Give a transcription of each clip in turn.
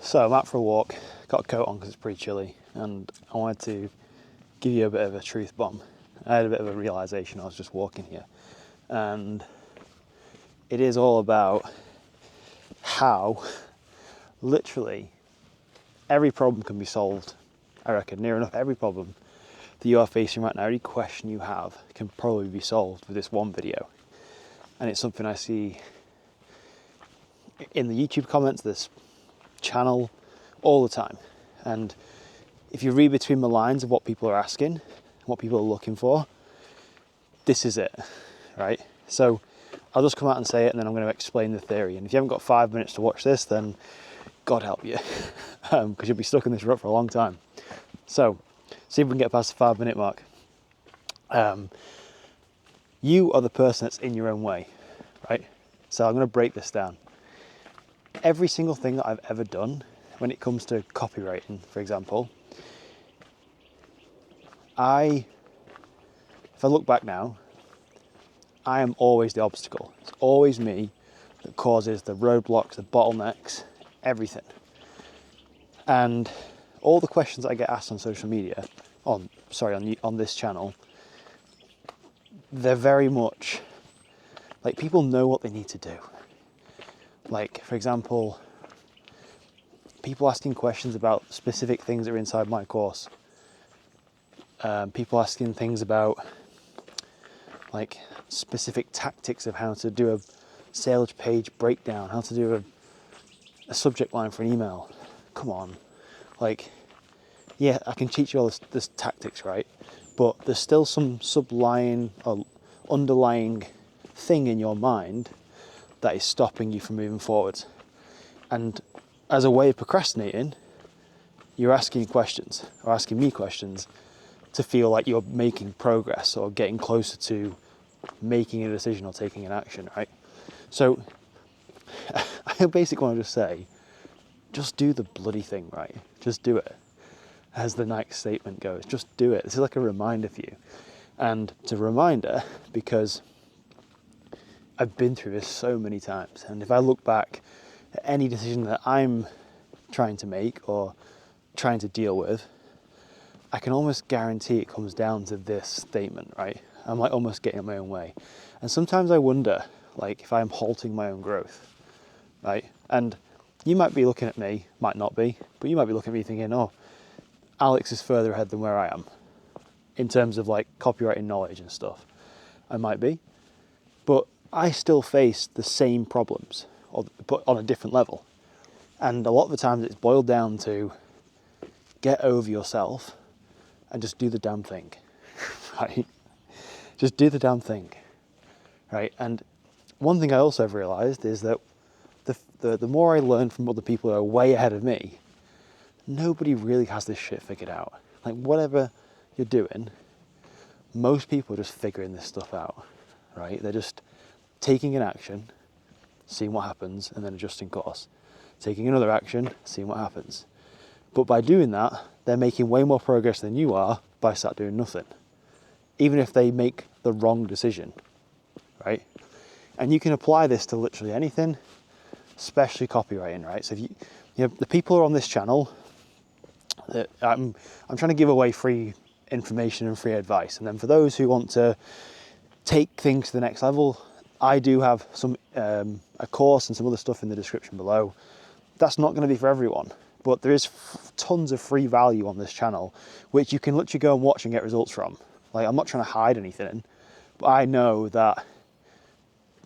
So I'm out for a walk, got a coat on because it's pretty chilly, and I wanted to give you a bit of a truth bomb. I had a bit of a realization. I was just walking here, and it is all about how literally every problem can be solved. I reckon near enough every problem that you are facing right now, every question you have can probably be solved with this one video. And it's something I see in the YouTube comments, this channel, all the time. And if you read between the lines of what people are asking, what people are looking for, this is it, right? So I'll just come out and say it, and then I'm going to explain the theory. And if you haven't got 5 minutes to watch this, then God help you, because you'll be stuck in this rut for a long time. So see if we can get past the 5 minute mark. You are the person that's in your own way, right? So I'm going to break this down. Every single thing that I've ever done when it comes to copywriting, for example, if I look back now, I am always the obstacle. It's always me that causes the roadblocks, the bottlenecks, everything. And all the questions I get asked on social media, on this channel, they're very much like people know what they need to do. Like, for example, people asking questions about specific things that are inside my course. People asking things about like specific tactics of how to do a sales page breakdown, how to do a subject line for an email. Come on. Like, yeah, I can teach you all this tactics, right? But there's still some sublying or underlying thing in your mind that is stopping you from moving forward. And as a way of procrastinating, you're asking questions or asking me questions to feel like you're making progress or getting closer to making a decision or taking an action, right? So I basically want to just say, just do the bloody thing, right? Just do it. As the Nike statement goes, just do it. This is like a reminder for you. And it's a reminder because I've been through this so many times. And if I look back at any decision that I'm trying to make or trying to deal with, I can almost guarantee it comes down to this statement, right? I'm like almost getting in my own way. And sometimes I wonder, like, if I'm halting my own growth, right? And you might be looking at me, might not be, but you might be looking at me thinking, oh, Alex is further ahead than where I am in terms of like copywriting knowledge and stuff. I might be, but I still face the same problems, but on a different level. And a lot of the times it's boiled down to get over yourself and just do the damn thing, right? Just do the damn thing, right? And one thing I also have realized is that the more I learn from other people who are way ahead of me, nobody really has this shit figured out. Like, whatever you're doing, most people are just figuring this stuff out, right? They're just taking an action, seeing what happens, and then adjusting course. Taking another action, seeing what happens. But by doing that, they're making way more progress than you are by start doing nothing. Even if they make the wrong decision, right? And you can apply this to literally anything, especially copywriting, right? So if you know, the people who are on this channel, I'm trying to give away free information and free advice. And then for those who want to take things to the next level, I do have some a course and some other stuff in the description below. That's not going to be for everyone, but there is tons of free value on this channel, which you can literally go and watch and get results from. Like, I'm not trying to hide anything, but I know that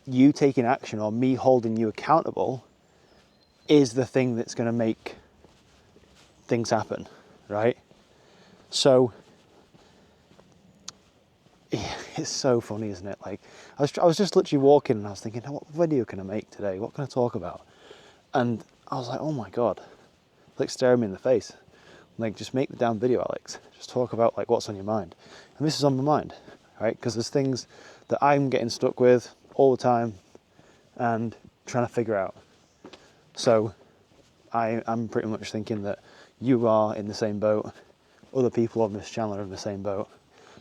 you taking action or me holding you accountable is the thing that's going to make things happen, right? So it's so funny, isn't it? Like, I was just literally walking and I was thinking, oh, what video can I make today? What can I talk about? And I was like, oh my God, like staring me in the face. Like, just make the damn video, Alex. Just talk about like what's on your mind. And this is on my mind, right? Because there's things that I'm getting stuck with all the time and trying to figure out. So I'm pretty much thinking that you are in the same boat. Other people on this channel are in the same boat.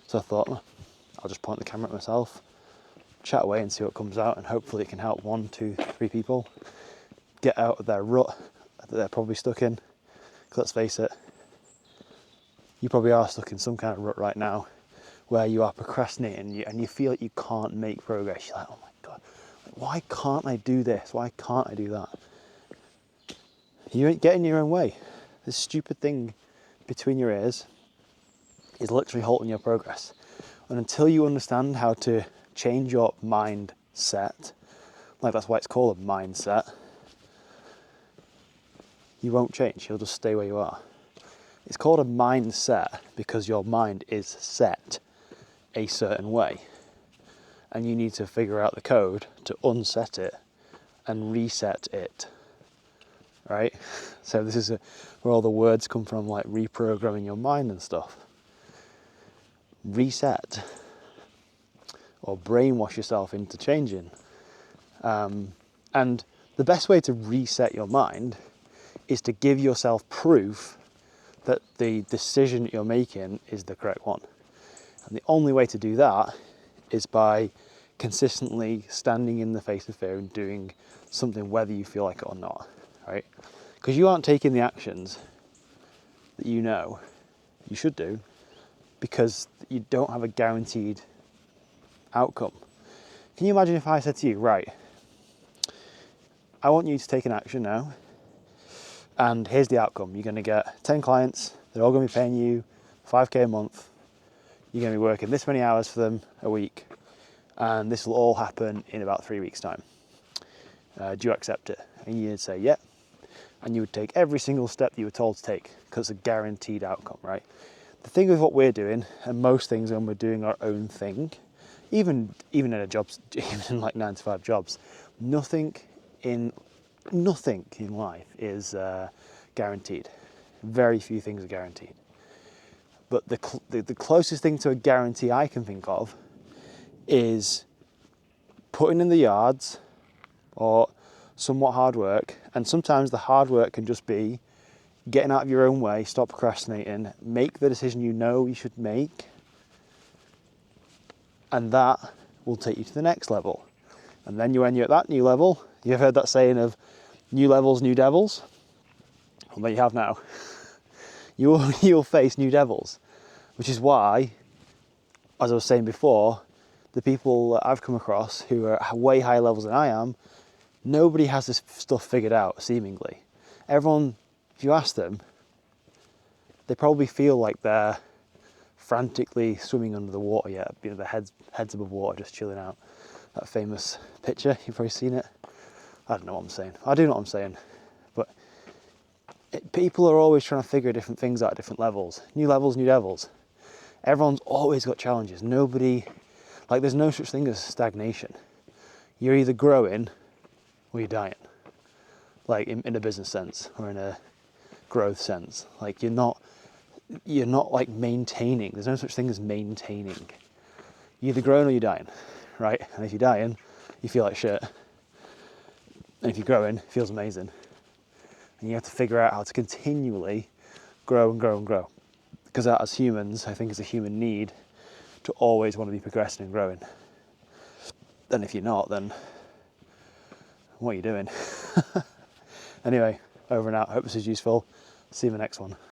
So I thought, I'll just point the camera at myself, chat away and see what comes out, and hopefully it can help 1, 2, 3 people get out of their rut that they're probably stuck in. 'Cause let's face it, you probably are stuck in some kind of rut right now where you are procrastinating and you feel like you can't make progress. You're like, oh my God, why can't I do this? Why can't I do that? You ain't getting your own way. This stupid thing between your ears is literally halting your progress. And until you understand how to change your mindset, like that's why it's called a mindset, you won't change. You'll just stay where you are. It's called a mindset because your mind is set a certain way. And you need to figure out the code to unset it and reset it. Right? So this is where all the words come from, like reprogramming your mind and stuff. Reset. Or brainwash yourself into changing. And the best way to reset your mind is to give yourself proof that the decision you're making is the correct one. And the only way to do that is by consistently standing in the face of fear and doing something whether you feel like it or not, right? Because you aren't taking the actions that you know you should do because you don't have a guaranteed outcome. Can you imagine if I said to you, right, I want you to take an action now, and here's the outcome. You're going to get 10 clients, they're all going to be paying you 5k a month, you're going to be working this many hours for them a week, and this will all happen in about 3 weeks' time. Do you accept it? And you'd say, yeah. And you would take every single step that you were told to take because it's a guaranteed outcome, right? The thing with what we're doing, and most things when we're doing our own thing, even in a job, even in like 9 to 5 jobs, nothing in life is guaranteed. Very few things are guaranteed. But the closest thing to a guarantee I can think of is putting in the yards or somewhat hard work. And sometimes the hard work can just be getting out of your own way, stop procrastinating, make the decision you know you should make, and that will take you to the next level. And then when you're at that new level, you've heard that saying of new levels, new devils? Well, there you have now. You'll face new devils, which is why, as I was saying before, the people that I've come across who are way higher levels than I am, nobody has this stuff figured out, seemingly. Everyone, if you ask them, they probably feel like they're frantically swimming under the water yet. You know, their heads above water, just chilling out. That famous picture, you've probably seen it. I don't know what I'm saying. I do know what I'm saying. But people are always trying to figure different things out at different levels. New levels, new devils. Everyone's always got challenges. There's no such thing as stagnation. You're either growing or you're dying. Like in a business sense or in a growth sense. Like you're not like maintaining. There's no such thing as maintaining. You're either growing or you're dying, right? And if you're dying, you feel like shit. And if you're growing, it feels amazing. And you have to figure out how to continually grow and grow and grow. Because as humans, I think it's a human need to always want to be progressing and growing. And if you're not, then what are you doing? Anyway, over and out. Hope this is useful. See you in the next one.